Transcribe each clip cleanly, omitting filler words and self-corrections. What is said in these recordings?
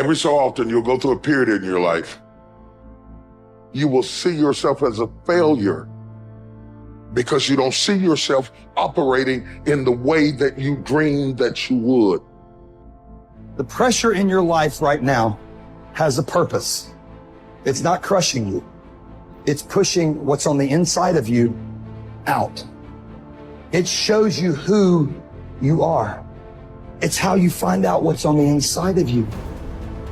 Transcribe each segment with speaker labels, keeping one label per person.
Speaker 1: Every so often, you'll go through a period in your life. You will see yourself as a failure because you don't see yourself operating in the way that you dreamed that you would.
Speaker 2: The pressure in your life right now has a purpose. It's not crushing you. It's pushing what's on the inside of you out. It shows you who you are. It's how you find out what's on the inside of you.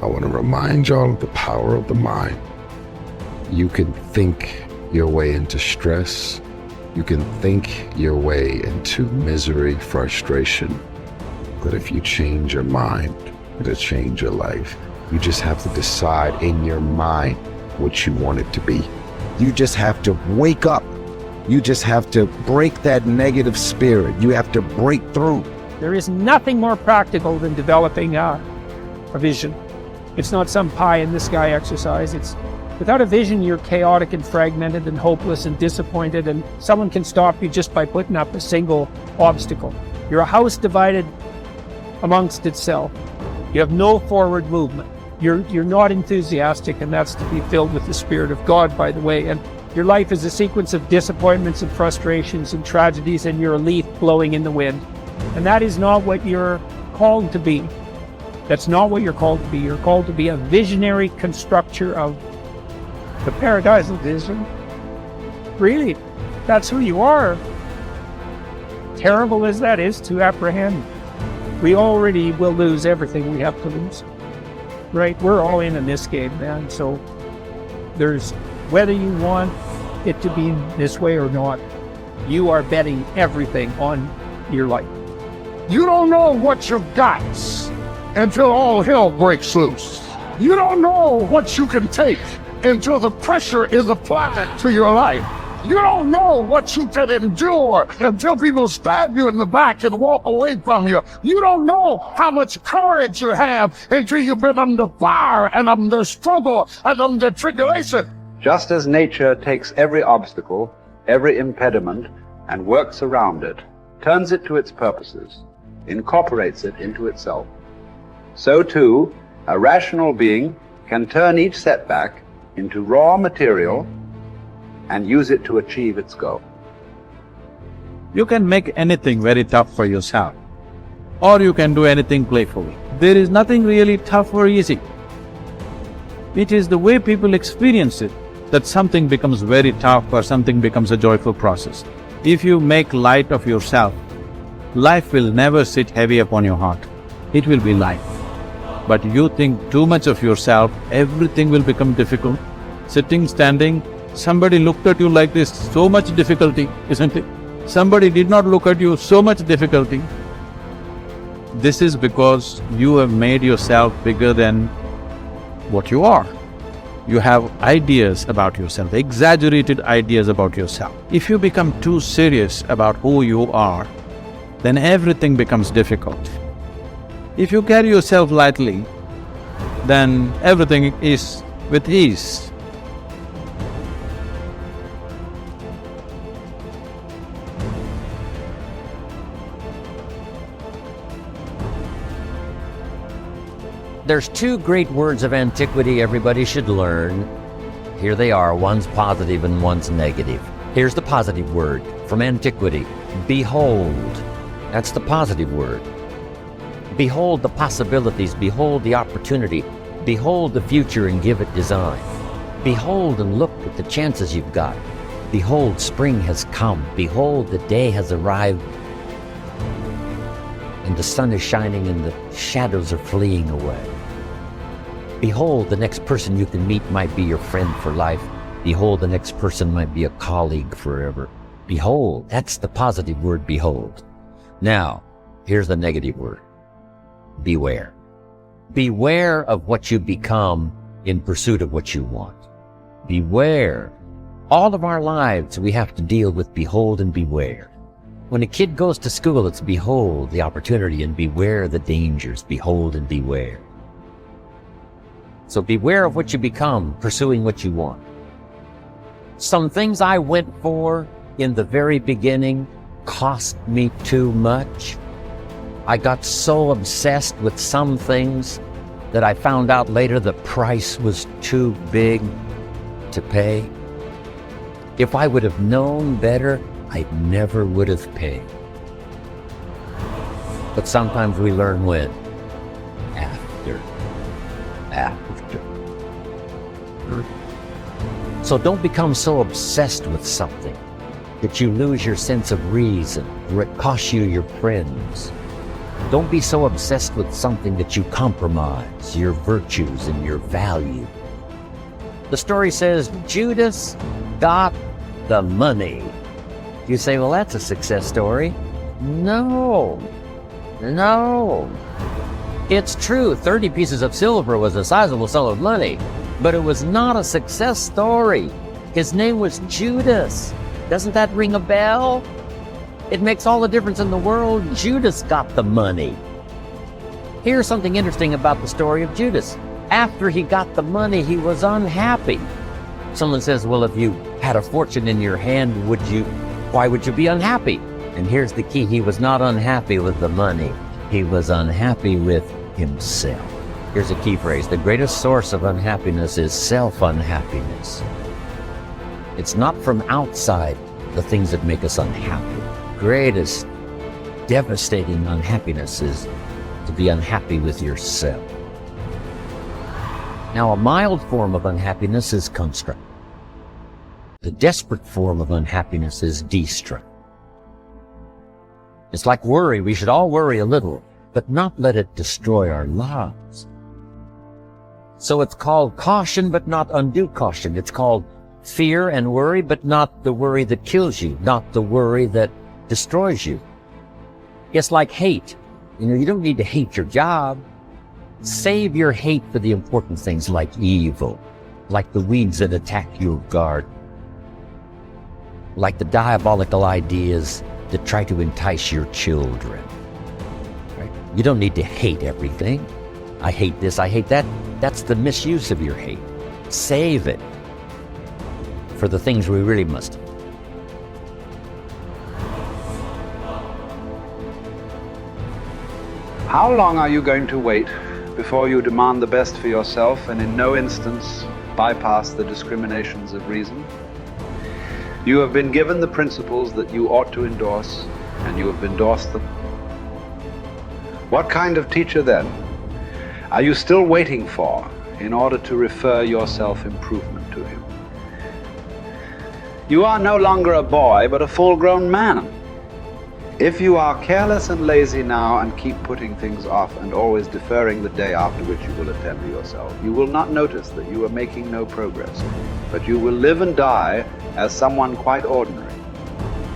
Speaker 3: I want to remind y'all of the power of the mind. You can think your way into stress. You can think your way into misery, frustration. But if you change your mind, it'll change your life. You just have to decide in your mind what you want it to be. You just have to wake up. You just have to break that negative spirit. You have to break through.
Speaker 4: There is nothing more practical than developing a vision. It's not some pie in the sky exercise. It's without a vision, you're chaotic and fragmented and hopeless and disappointed, and someone can stop you just by putting up a single obstacle. You're a house divided amongst itself. You have no forward movement. You're not enthusiastic, and that's to be filled with the Spirit of God, by the way. And your life is a sequence of disappointments and frustrations and tragedies, and you're a leaf blowing in the wind. And that is not what you're called to be. That's not what you're called to be. You're called to be a visionary constructor of the paradisal vision. Really, that's who you are. Terrible as that is to apprehend, we already will lose everything we have to lose. Right? We're all in this game, man. So there's, whether you want it to be this way or not, you are betting everything on your life.
Speaker 5: You don't know what you've got until all hell breaks loose. You don't know what you can take until the pressure is applied to your life. You don't know what you can endure until people stab you in the back and walk away from you. You don't know how much courage you have until you've been under fire and under struggle and under tribulation.
Speaker 6: Just as nature takes every obstacle, every impediment, and works around it, turns it to its purposes, incorporates it into itself, so too, a rational being can turn each setback into raw material and use it to achieve its goal.
Speaker 7: You can make anything very tough for yourself, or you can do anything playfully. There is nothing really tough or easy. It is the way people experience it that something becomes very tough or something becomes a joyful process. If you make light of yourself, life will never sit heavy upon your heart. It will be light. But you think too much of yourself, everything will become difficult. Sitting, standing, somebody looked at you like this, so much difficulty, isn't it? Somebody did not look at you, so much difficulty. This is because you have made yourself bigger than what you are. You have ideas about yourself, exaggerated ideas about yourself. If you become too serious about who you are, then everything becomes difficult. If you carry yourself lightly, then everything is with ease.
Speaker 8: There's two great words of antiquity everybody should learn. Here they are, one's positive and one's negative. Here's the positive word from antiquity, behold. That's the positive word. Behold the possibilities, behold the opportunity, behold the future and give it design. Behold and look at the chances you've got. Behold, spring has come. Behold, the day has arrived. And the sun is shining and the shadows are fleeing away. Behold, the next person you can meet might be your friend for life. Behold, the next person might be a colleague forever. Behold, that's the positive word, behold. Now, here's the negative word, beware. Beware of what you become in pursuit of what you want. Beware. All of our lives we have to deal with behold and beware. When a kid goes to school, it's behold the opportunity and beware the dangers, behold and beware. So beware of what you become, pursuing what you want. Some things I went for in the very beginning cost me too much. I got so obsessed with some things that I found out later the price was too big to pay. If I would have known better, I never would have paid. But sometimes we learn when? After. So don't become so obsessed with something that you lose your sense of reason, or it costs you your friends. Don't be so obsessed with something that you compromise your virtues and your value. The story says Judas got the money. You say, well, that's a success story. No. It's true, 30 pieces of silver was a sizable sum of money, but it was not a success story. His name was Judas. Doesn't that ring a bell? It makes all the difference in the world. Judas got the money. Here's something interesting about the story of Judas. After he got the money, he was unhappy. Someone says, well, if you had a fortune in your hand, why would you be unhappy? And here's the key. He was not unhappy with the money. He was unhappy with himself. Here's a key phrase. The greatest source of unhappiness is self-unhappiness. It's not from outside the things that make us unhappy. Greatest devastating unhappiness is to be unhappy with yourself. Now, a mild form of unhappiness is constructive. The desperate form of unhappiness is destructive. It's like worry. We should all worry a little, but not let it destroy our lives. So it's called caution, but not undue caution. It's called fear and worry, but not the worry that kills you, not the worry that destroys you. It's like hate. You don't need to hate your job. Save your hate for the important things like evil, like the weeds that attack your garden, like the diabolical ideas that try to entice your children. Right? You don't need to hate everything. I hate this, I hate that. That's the misuse of your hate. Save it for the things we really must.
Speaker 6: How long are you going to wait before you demand the best for yourself and in no instance bypass the discriminations of reason? You have been given the principles that you ought to endorse, and you have endorsed them. What kind of teacher, then, are you still waiting for in order to refer your self-improvement to him? You are no longer a boy, but a full-grown man. If you are careless and lazy now and keep putting things off and always deferring the day after which you will attend to yourself, you will not notice that you are making no progress, but you will live and die as someone quite ordinary.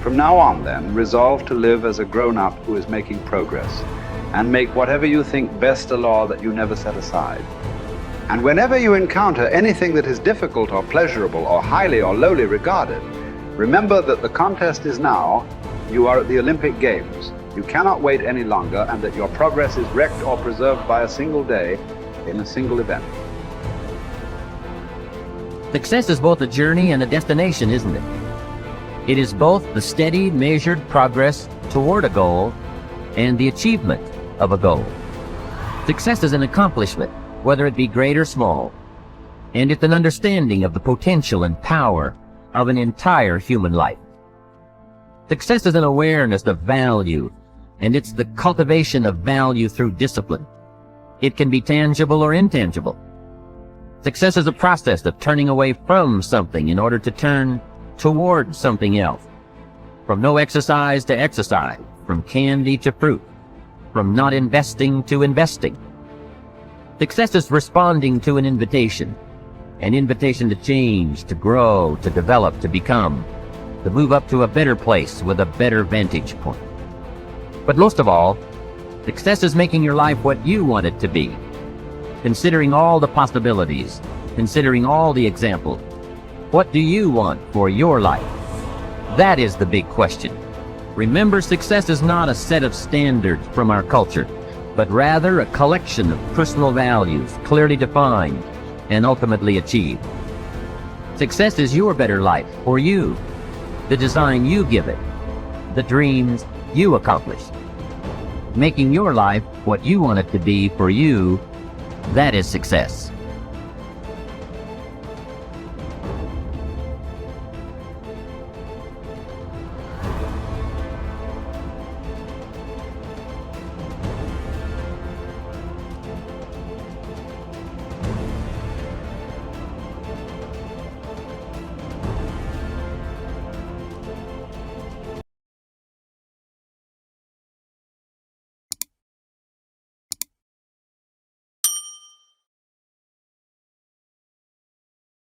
Speaker 6: From now on, then, resolve to live as a grown-up who is making progress, and make whatever you think best a law that you never set aside. And whenever you encounter anything that is difficult or pleasurable or highly or lowly regarded, remember that the contest is now. You are at the Olympic Games. You cannot wait any longer, and that your progress is wrecked or preserved by a single day in a single event.
Speaker 8: Success is both a journey and a destination, isn't it? It is both the steady, measured progress toward a goal and the achievement of a goal. Success is an accomplishment, whether it be great or small, and it's an understanding of the potential and power of an entire human life. Success is an awareness of value, and it's the cultivation of value through discipline. It can be tangible or intangible. Success is a process of turning away from something in order to turn toward something else. From no exercise to exercise, from candy to fruit, from not investing to investing. Success is responding to an invitation to change, to grow, to develop, to become, to move up to a better place with a better vantage point. But most of all, success is making your life what you want it to be, considering all the possibilities, considering all the examples. What do you want for your life? That is the big question. Remember, success is not a set of standards from our culture, but rather a collection of personal values, clearly defined and ultimately achieved. Success is your better life for you, the design you give it, the dreams you accomplish. Making your life what you want it to be for you That is success.